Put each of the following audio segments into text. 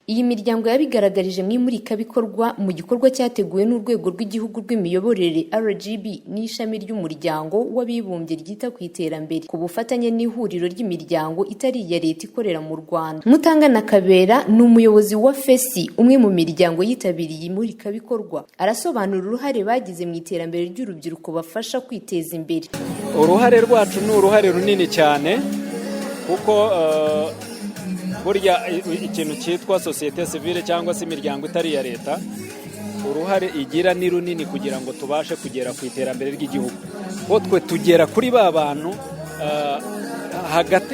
Iyi miryango yabigaragarije mu imurikabikorwa mu gikorwa cyateguwe n'urwego rw'igihugu rw'imiyoborere RGB n'ishami ry'umuryango w'abibumbye ryita ku iterambere ku bufatanye n'ihuriro ry'imiryango itari iya leta ikorera mu Rwanda. Mutangana Kabera ni umuyobozi wa FESI, umwe mu miryango yitabiriye imurikabikorwa. Arasobanura uruhare bagize mu iterambere ry'urubyiruko bafasha kwiteza imbere. Uruhare rwacu ni uruhare runini cyane kuko burya ikintu cyitwa sosiyete sivile cyangwa se imiryango itari iya leta, uruhare igira ni runini kugira ngo tubashe kugera ku iterambere ry'igihugu. Bo twe tugera kuri ba bantu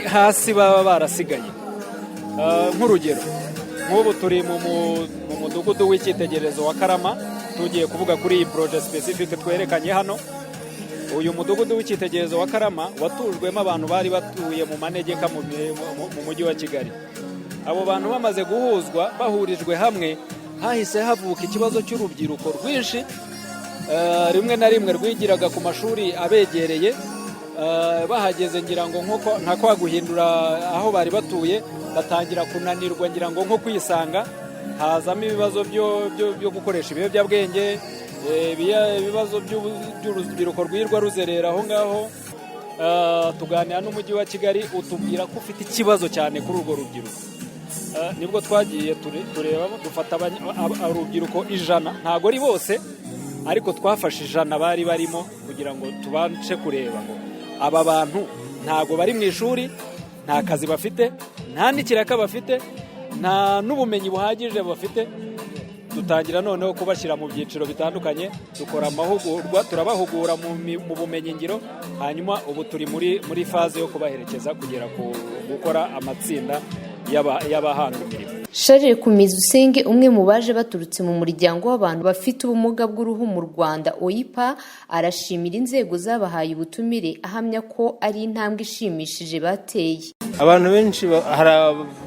hasi baba barasigaye. Nk'urugero, nk'ubu turi mu mudugudu w'icyitegererezo wa Karama, tugiye kuvuga kuri iyi projet specific twerekanye hano. Uyu mudugudu w'icyitegererezo wa Karama watujwemo abantu bari batuye mu manegeka mu mujyi wa Kigali. Abo bantu bamaze guhuzwa, bahurijwe hamwe, hahise havuka ikibazo cy'urubyiruko rwinshi, rimwe na rimwe rwigiraga ku mashuri abegereye, bahageze ngira ngo nka kwa guhindura aho bari batuye, batangira kunanirwa ngira ngo nko kwisanga, hazamo ibibazo byo gukoresha ibiyobyabwenge, ibibazo by'urubyiruko rwirwa ruzerera aho ngaho. Tuganira n'umujyi wa Kigali utubwira ko ufite ikibazo cyane kuri urwo rubyiruko. Nibwo twagiye tureba dufata urubyiruko 100, ntago ari bose ariko twafashe 100 bari barimo kugira ngo tubashe kureba ngo aba bantu ntago bari mu ishuri, nta kazi bafite, nta n'ikiraka bafite, nta n'ubumenyi buhagije bafite. Dutangira noneho kubashyira mu byiciro bitandukanye, dukora amahugurwa, turabahugura mu bumenyi ngiro, hanyuma ubu turi muri faze yo kubaherekeza kugera ku gukora amatsinda y'abahanga imirimo. Charles Kumizusenge, umwe mu baje baturutse mu muryango w'abantu bafite ubumuga bw'uruhu mu Rwanda OIPA, arashimira inzego zabahaye ubutumire, ahamya ko ari intambwe ishimishije bateye. Abantu benshi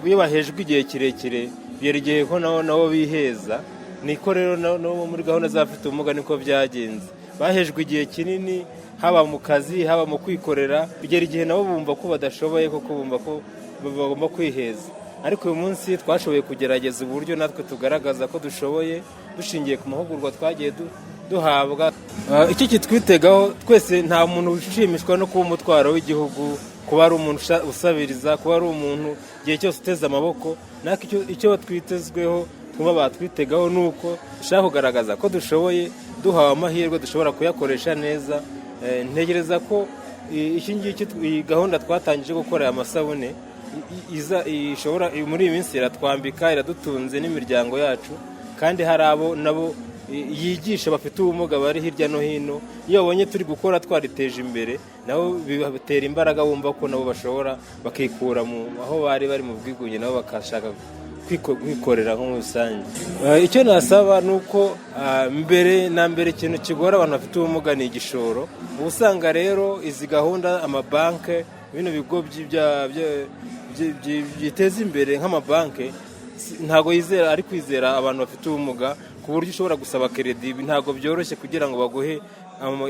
iyo bahejwe igihe kirekire byeregeye ko nabo biheza, niko rero no muri gahunda z'abafite ubumuga niko byagenze. Bahejwe igihe kinini, haba mu kazi, haba mu kwikorera, bigera igihe nabo bumva ko badashoboye, koko bumva ko bagomba kwiheza. Ariko uyu munsi twashoboye kugerageza uburyo natwe tugaragaza ko dushoboye, dushingiye ku mahugurwa twagiye duhabwa. Iki kitwitegaho twese, nta muntu ushimishwa no kuba umutwaro w'igihugu, kuba ari umuntu usabiriza, kuba ari umuntu igihe cyose uteze amaboko. Nako icyo twitezweho kuba batwitegaho nuko dushaka kugaragaza ko dushoboye, duhawe amahirwe dushobora kuyakoresha neza. Ntegereza ko iyi gahunda twatangije gukora amasabune ishobora muri iyi minsi iratwambika, iradutunze n'imiryango yacu, kandi hari abo nabo yigisha bafite ubumuga bari hirya no hino. Iyo babonye turi gukora twariteje imbere, nabo bibatera imbaraga, bumva ko nabo bashobora bakikura aho bari mu bwigunge, nabo bakashaka kwikorera nko rusange. Icyo nasaba ni uko mbere ikintu kigora abantu bafite ubumuga ni igishoro. Usanga rero izi gahunda, amabanki, bino bigo byiteza imbere nk'amabanki, ntago yizera ari kwizera abantu bafite ubumuga, ku buryo ushobora gusaba kredi, ntago byoroshye kugira ngo baguhe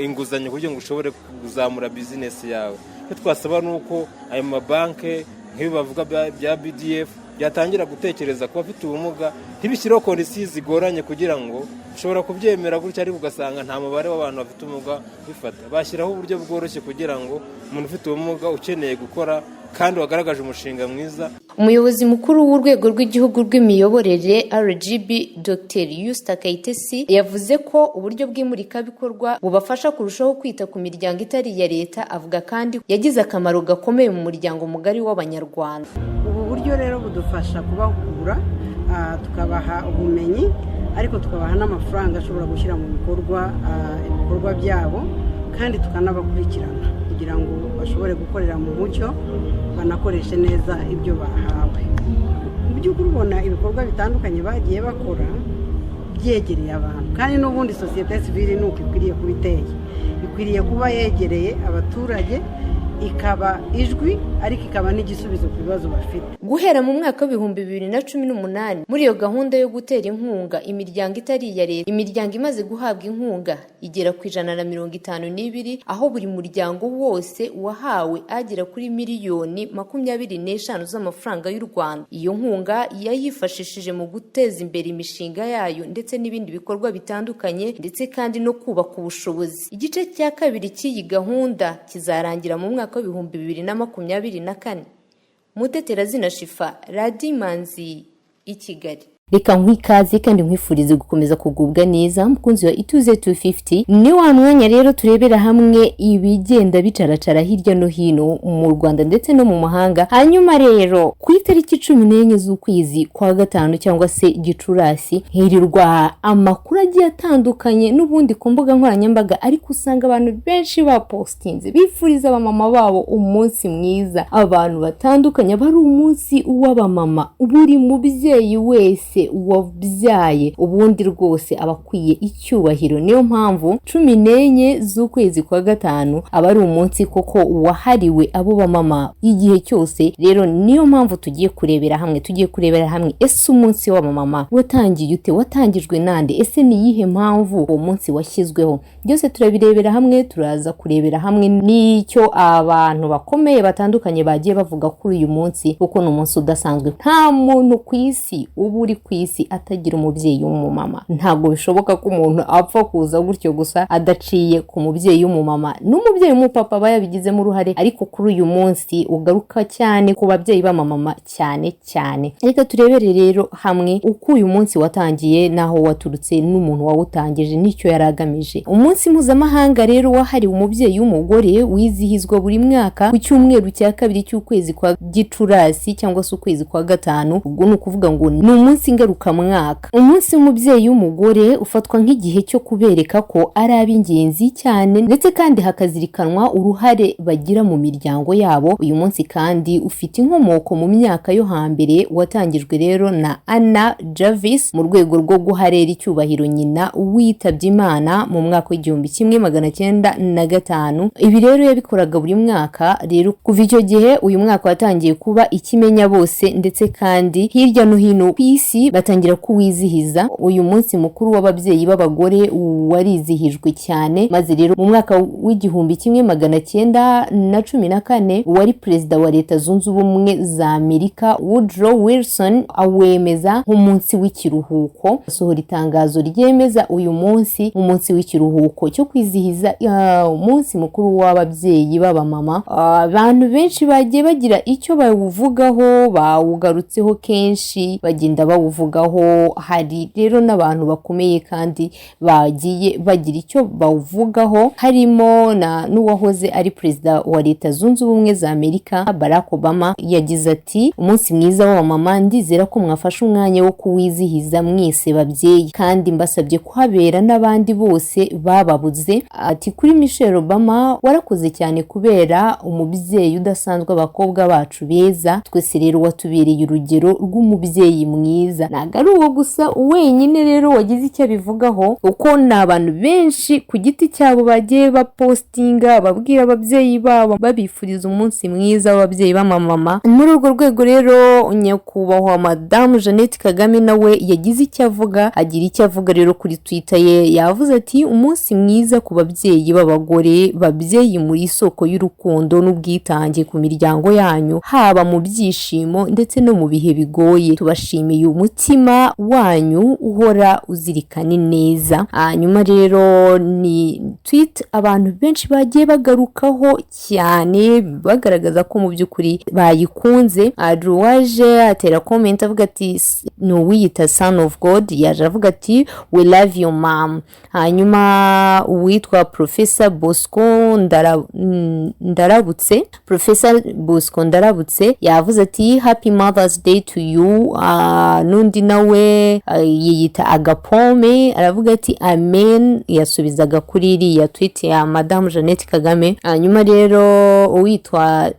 inguzanyo kugira ngo ushobore kuzamura bizinesi yawe. Icyo twasaba ni uko ayo mabanki nk'ibi bavuga bya BDF byatangira gutekereza ku bafite ubumuga, ntibishyireho kondisiyo zigoranye kugira ngo ushobora kubyemera gutya, ariko ugasanga nta mubare w'abantu bafite ubumuga bifata. Bashyiraho uburyo bworoshye kugira ngo umuntu ufite ubumuga ukeneye gukora kandi wagaragaje umushinga mwiza. Umuyobozi mukuru w'urwego rw'igihugu rw'imiyoborere RGB, Dr. Yusta Kayitesi, yavuze ko uburyo bw'imurikabikorwa bubafasha kurushaho kwita ku miryango itari iya leta. Avuga kandi yagize akamaro gakomeye mu muryango mugari w'Abanyarwanda. Ubu buryo rero budufasha kubahugura, tukabaha ubumenyi, ariko tukabaha n'amafaranga ashobora gushyira mu bikorwa ibikorwa byabo, kandi tukanabakurikirana kugira ngo bashobore gukorera mu mucyo, banakoreshe neza ibyo bahawe. Mu by'ukuri ubona ibikorwa bitandukanye bagiye bakora byegereye abantu, kandi n'ubundi sosiyete sivile ni uko ikwiriye kuba iteye. Ikwiriye kuba yegereye abaturage, ikaba ijwi ariko ikaba n'igisubizo ku bibazo bafite. Guhera mu mwaka w'ibihumbi 2018 muri iyo gahunda yo gutera inkunga imiryango itari iya leta, imiryango imaze guhabwa inkunga igera ku 152, aho buri muryango wose wahawe agera kuri miliyoni 25 z'amafaranga y'u Rwanda. Iyo nkunga yayifashishije mu guteza imbere imishinga yayo ndetse n'ibindi bikorwa bitandukanye, ndetse kandi no kubaka ubushobozi. Igice cya kabiri cy'iyi gahunda kizarangira mu mwaka w'ibihumbi 2024. Mutetera Zina Shifa, Radio Imanzi, i Kigali. Reka nkwikaze kandi nkwifurize gukomeza kugubwa neza mukunzi wa Ituze 250. Ni wa mwanya rero turebera hamwe ibigenda bicaracara hirya no hino mu Rwanda ndetse no mu mahanga. Hanyuma rero ku itariki 14 z'ukwezi kwa gatanu cyangwa se Gicurasi hirirwa amakuru agiye atandukanye n'ubundi ku mbuga nkoranyambaga, ariko usanga abantu benshi bapostinze bifuriza abamama babo umunsi mwiza. Abantu batandukanye bari umunsi w'abamama, buri mubyeyi wese wabyaye ubundi rwose abakwiye icyubahiro. Niyo mpamvu 14 z'ukwezi kwa gatanu aba ari umunsi koko wahariwe abo bamama igihe cyose. Rero niyo mpamvu tugiye kurebera hamwe ese umunsi w'abamama watangiye ute, watangijwe nande, ese ni yihe mpamvu uwo munsi washyizweho. Byose turabirebera hamwe, turaza kurebera hamwe n'icyo abantu bakomeye batandukanye bagiye bavuga kuri uyu munsi, kuko ni umunsi udasanzwe. Nta muntu ku isi uba uri ku isi atagira umubyeyi w'umumama. Ntabwo bishoboka ko umuntu apfa kuza gutyo gusa adaciye ku mubyeyi w'umumama. N'umubyeyi w'umupapa bayabigizemo uruhare, ariko kuri uyu munsi ugaruka cyane ku babyeyi b'amamama cyane. Reka turebere rero hamwe uko uyu munsi watangiye, naho waturutse, n'umuntu wawutangije n'icyo yaragamije. Umunsi mpuzamahanga rero wahariwe umubyeyi w'umugore wizihizwa buri mwaka ku cyumweru cya kabiri cy'ukwezi kwa Gicurasi cyangwa se ukwezi kwa gatanu. Ubwo ni ukuvuga ngo ni umunsi ngarukamwaka. Umunsi w'umubyeyi w'umugore ufatwa nk'igihe cyo kubereka ko ari ab'ingenzi cyane, ndetse kandi hakazirikanwa uruhare bagira mu miryango yabo. Uyu munsi kandi ufite inkomoko mu myaka yo hambere, watangijwe rero na Anna Jarvis mu rwego rwo guharera icyubahiro nyina witabye Imana mu mwaka w'1905. Ibi rero yabikoraga buri mwaka. Rero kuva icyo gihe uyu mwaka watangiye kuba ikimenya bose, ndetse kandi hirya no hino ku isi batangira kuwizihiza. Uyu munsi mukuru w'ababyeyi b'abagore warizihijwe cyane, maze rero mu mwaka w'1914 wari perezida wa Leta Zunze Ubumwe za Amerika Woodrow Wilson awemeza nk'umunsi w'ikiruhuko. Asohora itangazo ryemeza uyu munsi umunsi w'ikiruhuko cyo kwizihiza umunsi mukuru w'ababyeyi b'abamama. Abantu benshi bagiye bagira icyo bawuvugaho, bawugarutseho kenshi, bagenda bawuvugaho. Hari rero n'abantu bakomeye kandi bagiye bagira icyo bawuvugaho, harimo n'uwahoze ari perezida wa Leta Zunze Ubumwe za Amerika Barack Obama. Yagize ati, umunsi mwiza w'abamama, ndizera ko mwafashe umwanya wo kuwizihiza mwese babyeyi, kandi mbasabye kuhabera n'abandi bose bababuze. Ati, kuri Michelle Obama, warakoze cyane kubera umubyeyi udasanzwe abakobwa bacu beza. Twese rero watubereye urugero rw'umubyeyi mwiza. Ntabwo ari uwo gusa wenyine rero wagize icyo abivugaho, uko ni abantu benshi ku giti cyabo bagiye bapostinga babwira ababyeyi babo babifuriza umunsi mwiza w'ababyeyi b'amamama. Muri urwo rwego rero nyakubahwa Madamu Jeannette Kagame nawe yagize icyo avuga, agira icyo avuga rero kuri Twitter ye. Yavuze ati, umunsi mwiza ku babyeyi b'abagore, babyeyi muri isoko y'urukundo n'ubwitange ku miryango yanyu, haba mu byishimo ndetse no mu bihe bigoye. Tubashimiye umutima wanyu uhora uzirikana neza. Hanyuma rero ni tweet abantu benshi bagiye bagarukaho cyane, bagaragaza ko mu by'ukuri bayikunze. Adruwaje atera comment avuga ati, no wiyita son of God, yaje avuga ati, we love your mom. Hanyuma uwitwa Professor Bosco Ndarabutse yavuze ati, happy Mother's Day to you. n'undi nawe yiyita Agapome aravuga ati amen, yasubizaga kuri iriya tweet ya Madame Jeannette Kagame. Hanyuma rero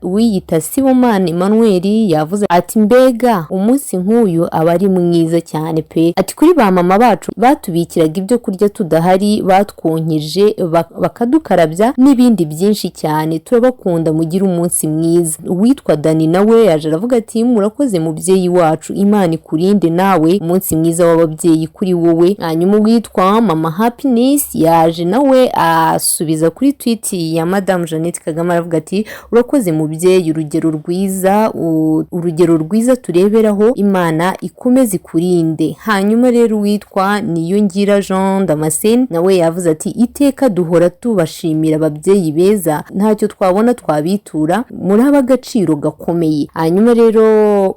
wiyita Sibomana Emmanuel yavuze ati mbega umunsi nk'uyu aba ari mwiza cyane pe, ati kuri ba mama bacu batubikiraga ibyo kurya tudahari, batwonkeje bakadukarabya n'ibindi byinshi cyane, turabakunda, mugira umunsi mwiza. Uwitwa Dani nawe yaje aravuga ati murakoze mubyeyi wacu, Imana ikurinde nawe, umunsi mwiza w'ababyeyi kuri wowe. Hanyuma witwa Mama Happiness yaje nawe asubiza kuri tweet ya Madame Jeannette Kagame aravuga ati urakoze mubyeyi, urugero rwiza tureberaho, Imana ikomeze ikurinde. Hanyuma rero witwa Niyongira Jean Damascene nawe yavuze ati iteka duhora tubashimira ababyeyi beza, ntacyo twabona twabitura, muri ab'agaciro gakomeye. Hanyuma rero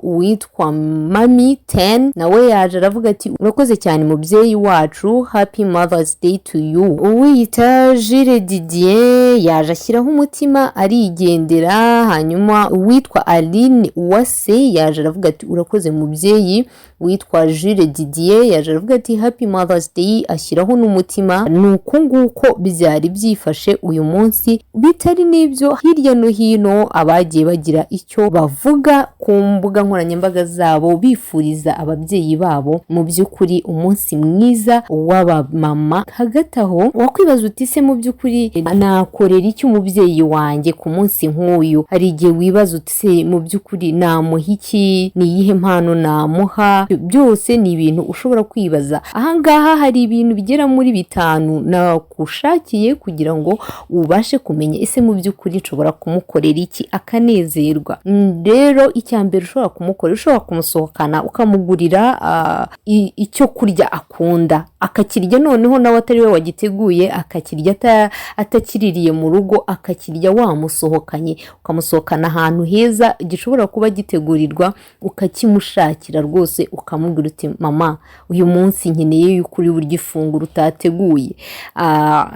witwa Mami 10 nawe yaje aravuga ati urakoze cyane mubyeyi wacu, Happy Mother's Day to you. Uwiyita Jules Didier yaje ashyiraho umutima arigendera. Hanyuma uwitwa Aline Uwase yaje aravuga ati urakoze mubyeyi. Witwa Jules Didier yaje aravuga ati Happy Mother's Day ashyiraho n'umutima. Nuko nguko byari byifashe uyu munsi, bitari n'ibyo hirya no hino abagiye bagira icyo bavuga ku mbuga nkoranyambaga zabo bifuriza ababyeyi babo mu by'ukuri umunsi mwiza w'abamama. Hagati aho wakwibaza uti se mu by'ukuri nakorera iki umubyeyi wanjye ku munsi nk'uyu? Hari igihe wibaza uti se mu by'ukuri namuha iki, ni iyihe mpano namuha? Byose ni ibintu ushobora kwibaza. Ahangaha hari ibintu bigera muri 5 nakushakiye kugira ngo ubashe kumenya ese mu by'ukuri nshobora kumukorera iki akanezerwa. Rero icyambere ushobora kumukorera, ushobora kumusohokana ukamugurira icyo kurya akunda, akakirya noneho nawe atari we wagiteguye, akakirya atakiririye mu rugo, akakirya wamusohokanye, ukamusohokana ahantu heza gishobora kuba gitegurirwa, ukakimushakira rwose, ukamubwira uti mama uyu munsi nkeneye yuko uri burya ifunguro utateguye.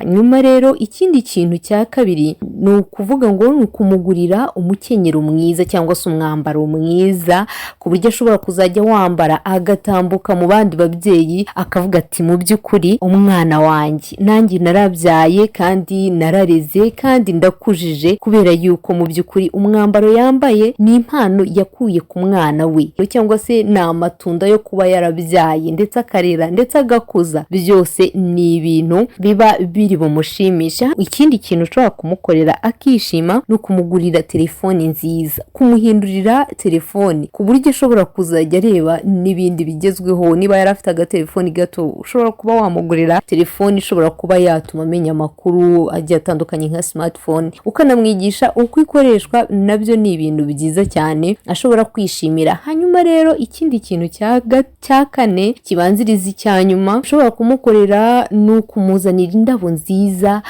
Nyuma rero ikindi kintu cya kabiri ni ukuvuga ngo ni ukumugurira umukenyero mwiza cyangwa se umwambaro mwiza, ku buryo ashobora kuzajya wambara agatambuka mu bandi babyeyi akavuga ati mu by'ukuri umwana wanjye nanjye narabyaye kandi narareze kandi ndakujije, kubera yuko mu by'ukuri umwambaro yambaye ni impano yakuye ku mwana we, cyangwa se ni amatunda yo kuba yarabyaye ndetse akarera ndetse agakuza. Byose ni ibintu biba biri bumushimisha. Ikindi kintu ushobora kumukorera akishima ni ukumugurira telefoni nziza, kumuhindurira telefoni ku buryo ashobora kuzajya areba n'ibindi bigezweho. Niba yari afite agatelefoni gato, ushobora kuba wamugurira telefoni ishobora kuba yatuma amenya amakuru agiye atandukanye nka smartphone, ukanamwigisha uko ikoreshwa. Nabyo ni ibintu byiza cyane ashobora kwishimira. Hanyuma rero ikindi kintu cya kane kibanziriza icya nyuma ushobora kumukorera ni ukumuzanira indabo nziza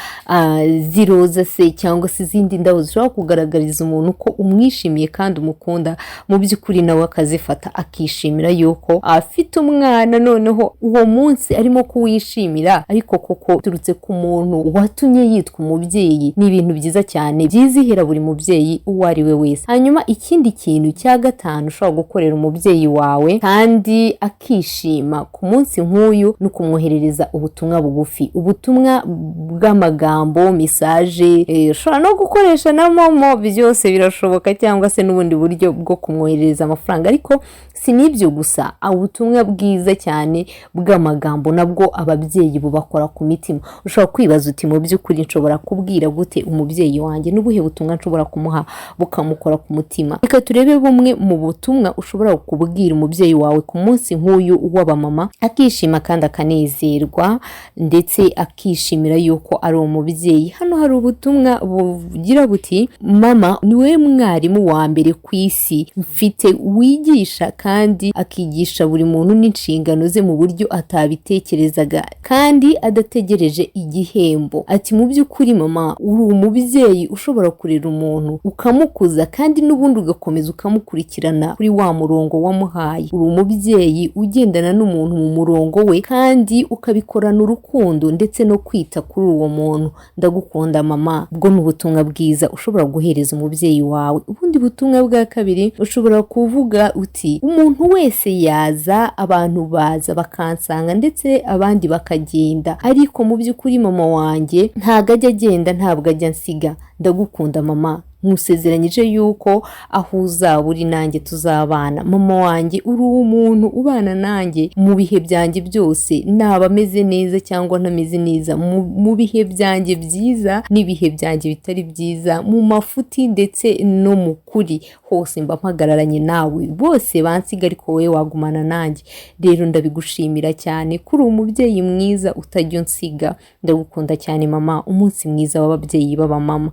ziroza se cyangwa se izindi ndabo zishobora kugaragariza umuntu ko umwishimiye kandi umukunda, mu by'ukuri nawe akazifata akishimira yuko afite umwana, noneho uwo munsi arimo kuwishimira ariko koko turutse ku muntu watumye yitwa umubyeyi. Ni ibintu byiza cyane byizihira buri mubyeyi uwo ari we wese. Hanyuma ikindi kintu cya gatanu ushobora gukorera umubyeyi wawe kandi akishima ku munsi nk'uyu ni ukumwoherereza ubutumwa bugufi, ubutumwa bw'amagambo, message. Ushobora no gukoresha na momo, byose birashoboka, cyangwa se n'ubundi buryo bwo kumwoherereza amafaranga. Ariko si n'ibyo gusa, ubutumwa bwiza cyane bw'amagambo nabwo ababyeyi bubakora ku mitima. Ushobora kwibaza uti mu by'ukuri nshobora kubwira gute umubyeyi wanjye, n'ubuhe butumwa nshobora kumuha bukamukora ku mutima? Reka turebe bumwe mu butumwa ushobora kubwira umubyeyi wawe ku munsi nk'uyu w'abamama, akishima kandi akanezerwa ndetse akishimira yuko ari umubyeyi. Hano hari ubutumwa bugira buti mama niwe mwarimu wa mbere ku isi mfite, wigisha kandi akigisha buri muntu n'inshingano ze mu buryo atabitekerezaga kandi adategereje igihembo. Ati mu by'ukuri mama uri umubyeyi ushobora kurera umuntu ukamukuza kandi n'ubundi ugakomeza ukamukurikirana kuri wa murongo wamuhaye. Uri umubyeyi ugendana n'umuntu mu murongo we kandi ukabikorana urukundo ndetse no kwita kuri uwo muntu. Ndagukunda mama. Ubwo ni ubutumwa bwiza ushobora guhereza umubyeyi wawe. Ubundi butumwa bwa kabiri ushobora kuvuga uti umuntu wese yaza, abantu baza bakansanga ndetse abandi bakagenda, ariko mu by'ukuri mama wanjye ntabwo ajya agenda, ntabwo ajya nsiga. Ndagukunda mama, nkusezeranyije yuko aho uzaba uri nanjye tuzabana. Mama wanjye uri umuntu ubana nanjye mu bihe byanjye byose, naba ameze neza cyangwa ntameze neza, mu bihe byanjye byiza n'ibihe byanjye bitari byiza, mu mafuti ndetse no mu kuri, hose mba mpagararanye nawe. Bose bansiga ariko wowe wagumana nanjye. Rero ndabigushimira cyane kuri umubyeyi mwiza utajya unsiga. Ndagukunda cyane mama, umunsi mwiza w'ababyeyi b'abamama.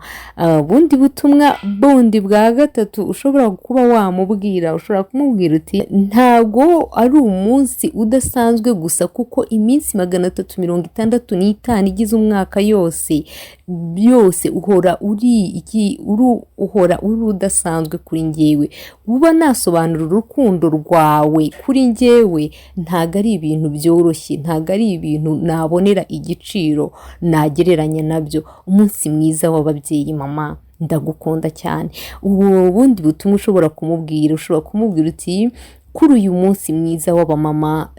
Bundi butumwa bundi bwa gatatu ushobora kuba wamubwira, ushobora kumubwira uti ntago ari umunsi udasanzwe gusa, kuko iminsi 365 igize umwaka yose uhora uri udasanzwe kuri njyewe. Uba nasobanura urukundo rwawe kuri njyewe ntago ari ibintu byoroshye, ntago ari ibintu nabonera igiciro nagereranya nabyo. Umunsi mwiza w'ababyeyi mama, ndagukunda cyane. Ubundi butumwa ushobora kumubwira uti kuri uyu munsi mwiza w'abamama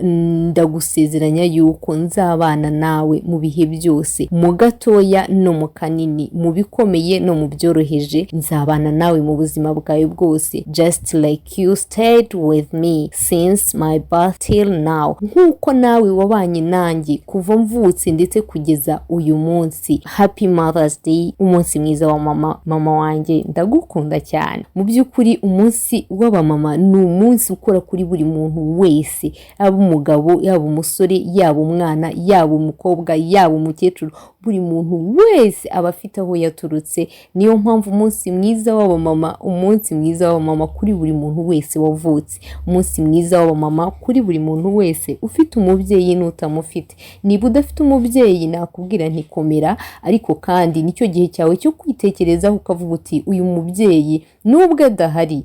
ndagusezeranya yuko nzabana nawe mu bihe byose, mu gatoya no mu kanini, mu bikomeye no mu byoroheje. Nzabana nawe mu buzima bwawe bwose, just like you stayed with me since my birth till now. Nkuko nawe wabanye nanjye kuva mvutse ndetse kugeza uyu munsi. Happy Mother's Day, umunsi mwiza wa mama wanjye, ndagukunda cyane. Mu by'ukuri umunsi w'abamama ni umunsi ukora kuri buri muntu wese, yaba umugabo, yaba umusore, yaba umwana, yaba umukobwa, yaba umukecuru. Buri muntu wese aba afite aho yaturutse. Niyo mpamvu umunsi mwiza w'abamama, umunsi mwiza w'abamama kuri buri muntu wese wavutse, umunsi mwiza w'abamama kuri buri muntu wese ufite umubyeyi n'utamufite. Niba udafite umubyeyi nakubwira ntikomera, ariko kandi nicyo gihe cyawe cyo kwitekerezaho ukavuga uti uyu mubyeyi nubwo adahari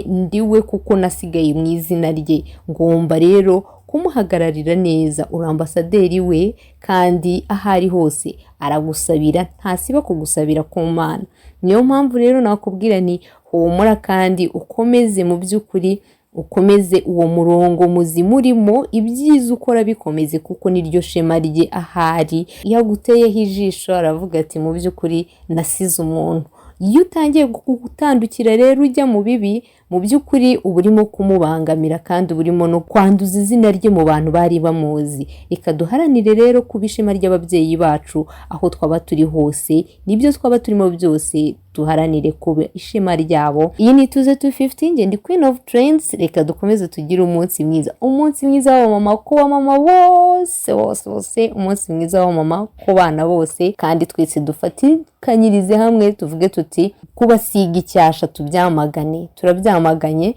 ndiwe kuko nasigaye mu izina rye, ngomba rero kumuhagararira neza. Uri ambasaderi we, kandi ahari hose aragusabira, ntasiba kugusabira ku Mana. Niyo mpamvu rero nakubwira nti humura kandi ukomeze, mu by'ukuri ukomeze uwo murongo muzima urimo, ibyiza ukora bikomeze, kuko niryo shema rye ahari. Iyo aguteyeho ijisho aravuga ati mu by'ukuri nasize umuntu. Iyo utangiye gutandukira rero ujya mu bibi, mu by'ukuri uba urimo kumubangamira kandi uba urimo no kwanduza izina rye mu bantu bari bamuzi. Reka duharanire rero kuba ishema ry'ababyeyi bacu aho twaba turi hose, nibyo twaba turimo byose duharanire kuba ishema ryabo. Iyi ni Ituze 250, njye ndi Queen of Trends. Reka dukomeze tugire umunsi mwiza, umunsi mwiza w'abamama ku bamama bose, umunsi mwiza w'abamama ku bana bose, kandi twese dufatikanyirize hamwe tuvuge tuti kubasiga icyasha tubyamagane. Turabyamaganye